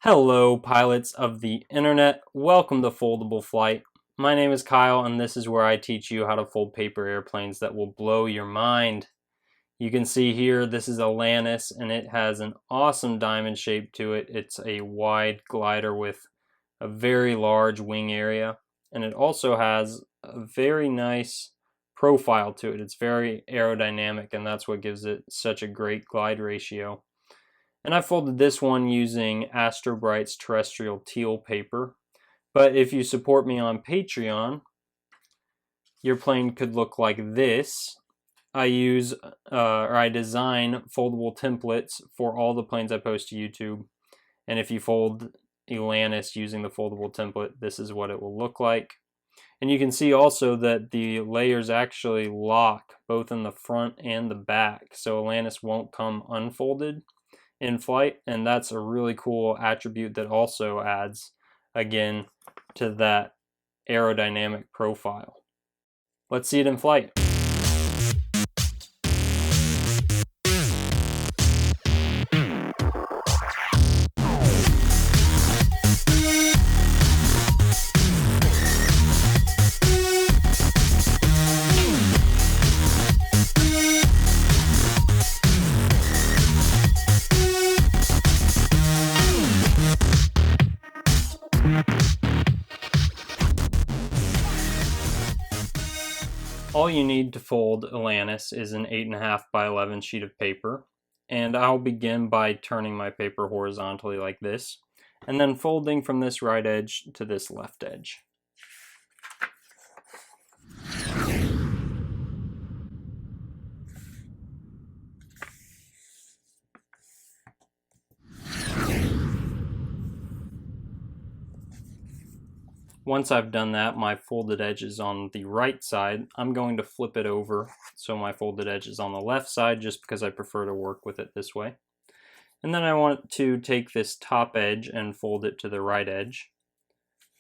Hello, pilots of the internet. Welcome to Foldable Flight. My name is Kyle, and this is where I teach you how to fold paper airplanes that will blow your mind. You can see here, this is Elanus, and it has an awesome diamond shape to it. It's a wide glider with a very large wing area, and it also has a very nice profile to it. It's very aerodynamic, and that's what gives it such a great glide ratio. And I folded this one using ASTROBRIGHTS terrestrial teal paper. But if you support me on Patreon, your plane could look like this. I design foldable templates for all the planes I post to YouTube. And if you fold Elanus using the foldable template, this is what it will look like. And you can see also that the layers actually lock both in the front and the back, so Elanus won't come unfolded in flight, and that's a really cool attribute that also adds again to that aerodynamic profile. Let's see it in flight. All you need to fold Elanus is an 8.5 by 11 sheet of paper, and I'll begin by turning my paper horizontally like this, and then folding from this right edge to this left edge. Once I've done that, my folded edge is on the right side. I'm going to flip it over so my folded edge is on the left side, just because I prefer to work with it this way. And then I want to take this top edge and fold it to the right edge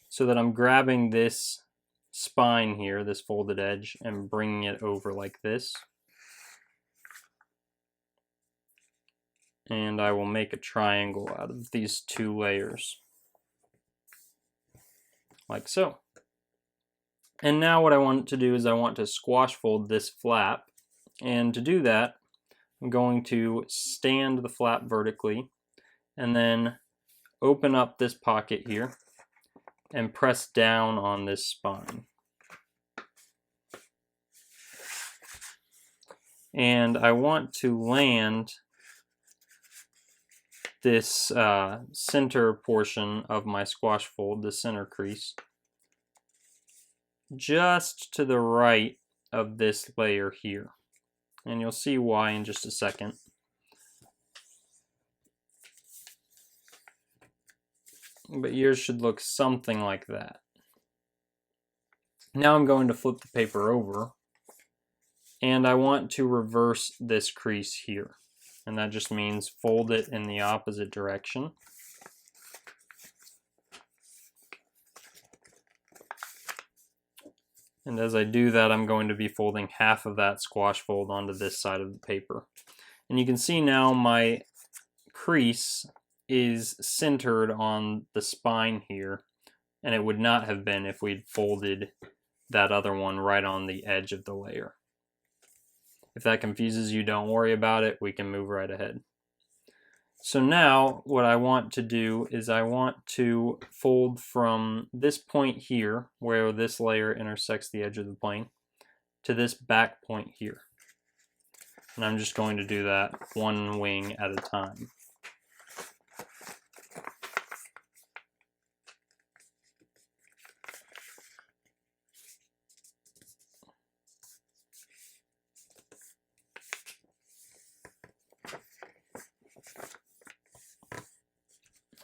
so that I'm grabbing this spine here, this folded edge, and bringing it over like this. And I will make a triangle out of these two layers, like so. And now what I want to do is I want to squash fold this flap, and to do that I'm going to stand the flap vertically and then open up this pocket here and press down on this spine. And I want to land this center portion of my squash fold, the center crease, just to the right of this layer here. And you'll see why in just a second. But yours should look something like that. Now I'm going to flip the paper over, and I want to reverse this crease here. And that just means fold it in the opposite direction. And as I do that, I'm going to be folding half of that squash fold onto this side of the paper. And you can see now my crease is centered on the spine here, and it would not have been if we'd folded that other one right on the edge of the layer. If that confuses you, don't worry about it. We can move right ahead. So now what I want to do is I want to fold from this point here, where this layer intersects the edge of the plane, to this back point here. And I'm just going to do that one wing at a time.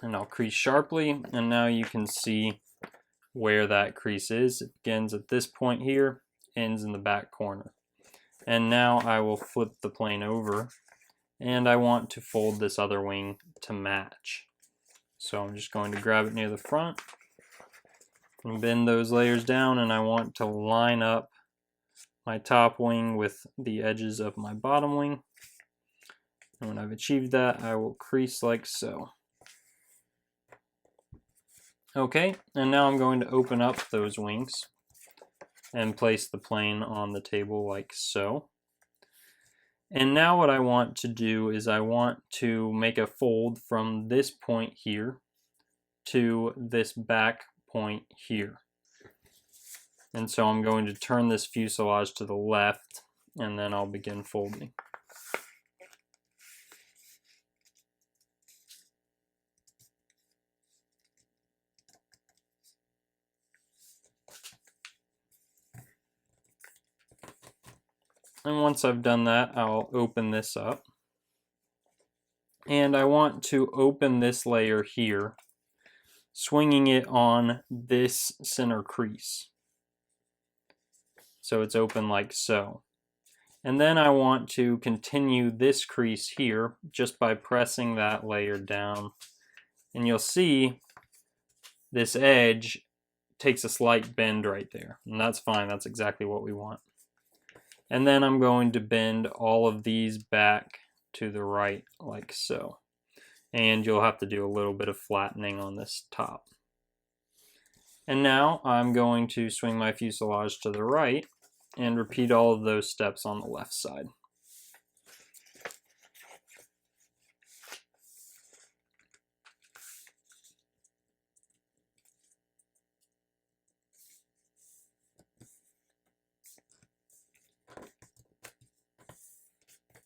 And I'll crease sharply, and now you can see where that crease is. It begins at this point here, ends in the back corner. And now I will flip the plane over, and I want to fold this other wing to match. So I'm just going to grab it near the front and bend those layers down, and I want to line up my top wing with the edges of my bottom wing. And when I've achieved that, I will crease like so. Okay, and now I'm going to open up those wings and place the plane on the table like so. And now what I want to do is I want to make a fold from this point here to this back point here. And so I'm going to turn this fuselage to the left, and then I'll begin folding. And once I've done that, I'll open this up. And I want to open this layer here, swinging it on this center crease. So it's open like so. And then I want to continue this crease here just by pressing that layer down. And you'll see this edge takes a slight bend right there. And that's fine, that's exactly what we want. And then I'm going to bend all of these back to the right like so. And you'll have to do a little bit of flattening on this top. And now I'm going to swing my fuselage to the right and repeat all of those steps on the left side.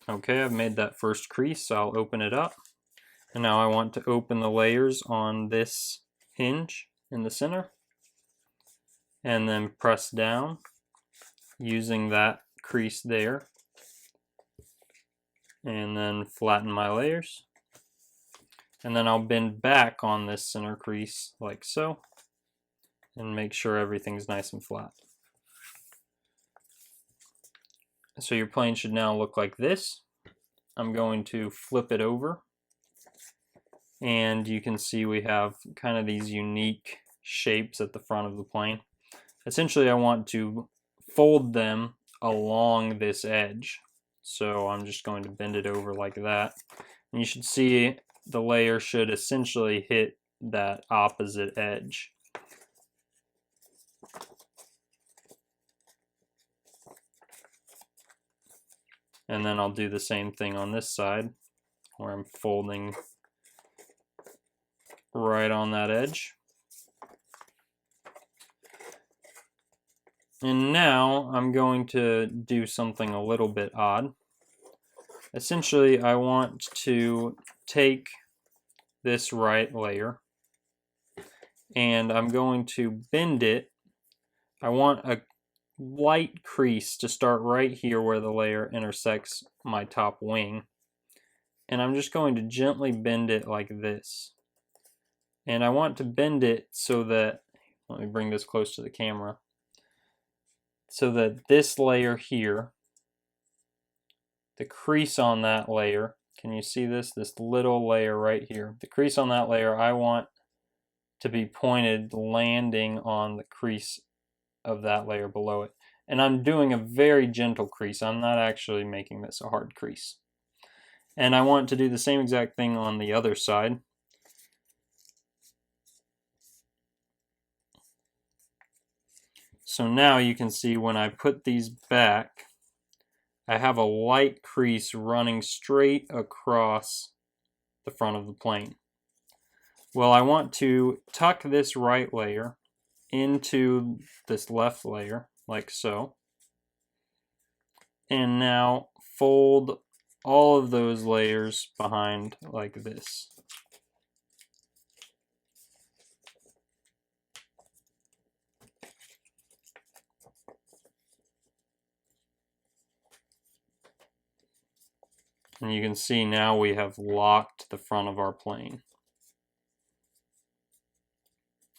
Okay, I've made that first crease, so I'll open it up. And now I want to open the layers on this hinge in the center. And then press down using that crease there. And then flatten my layers. And then I'll bend back on this center crease like so. And make sure everything's nice and flat. So your plane should now look like this. I'm going to flip it over. And you can see we have kind of these unique shapes at the front of the plane. Essentially, I want to fold them along this edge. So I'm just going to bend it over like that. And you should see the layer should essentially hit that opposite edge. And then I'll do the same thing on this side, where I'm folding right on that edge. And now I'm going to do something a little bit odd. Essentially, I want to take this right layer and I'm going to bend it. I want a light crease to start right here where the layer intersects my top wing. And I'm just going to gently bend it like this. And I want to bend it so that, let me bring this close to the camera, so that this layer here, the crease on that layer, can you see this? This little layer right here. The crease on that layer I want to be pointed landing on the crease of that layer below it. And I'm doing a very gentle crease. I'm not actually making this a hard crease. And I want to do the same exact thing on the other side. So now you can see when I put these back, I have a light crease running straight across the front of the plane. Well, I want to tuck this right layer into this left layer, like so. And now fold all of those layers behind like this. And you can see now we have locked the front of our plane.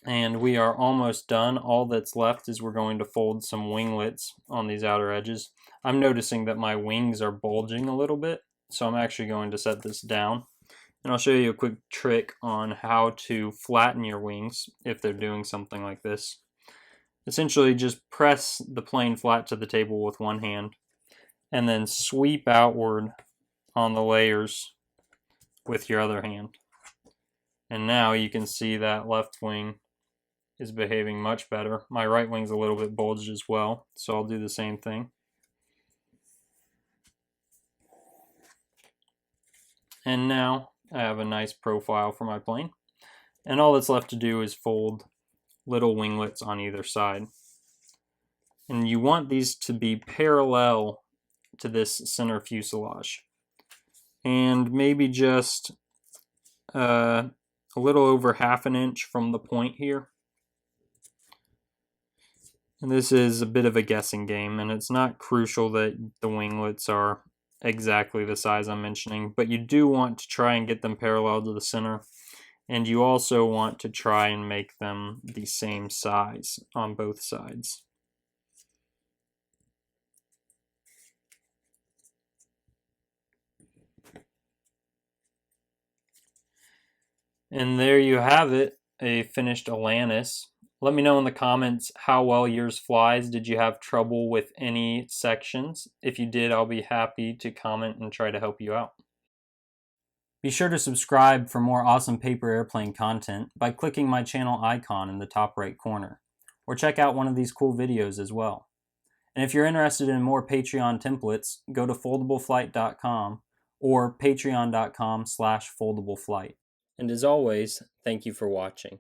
And we are almost done. All that's left is we're going to fold some winglets on these outer edges. I'm noticing that my wings are bulging a little bit, so I'm actually going to set this down. And I'll show you a quick trick on how to flatten your wings if they're doing something like this. Essentially, just press the plane flat to the table with one hand, and then sweep outward on the layers with your other hand. And now you can see that left wing is behaving much better. My right wing's a little bit bulged as well, so I'll do the same thing. And now I have a nice profile for my plane. And all that's left to do is fold little winglets on either side. And you want these to be parallel to this center fuselage. And maybe just a little over ½ an inch from the point here. And this is a bit of a guessing game, and it's not crucial that the winglets are exactly the size I'm mentioning, but you do want to try and get them parallel to the center, and you also want to try and make them the same size on both sides. And there you have it, a finished Elanus. Let me know in the comments how well yours flies. Did you have trouble with any sections? If you did, I'll be happy to comment and try to help you out. Be sure to subscribe for more awesome paper airplane content by clicking my channel icon in the top right corner, or check out one of these cool videos as well. And if you're interested in more Patreon templates, go to foldableflight.com or patreon.com/foldableflight. And as always, thank you for watching.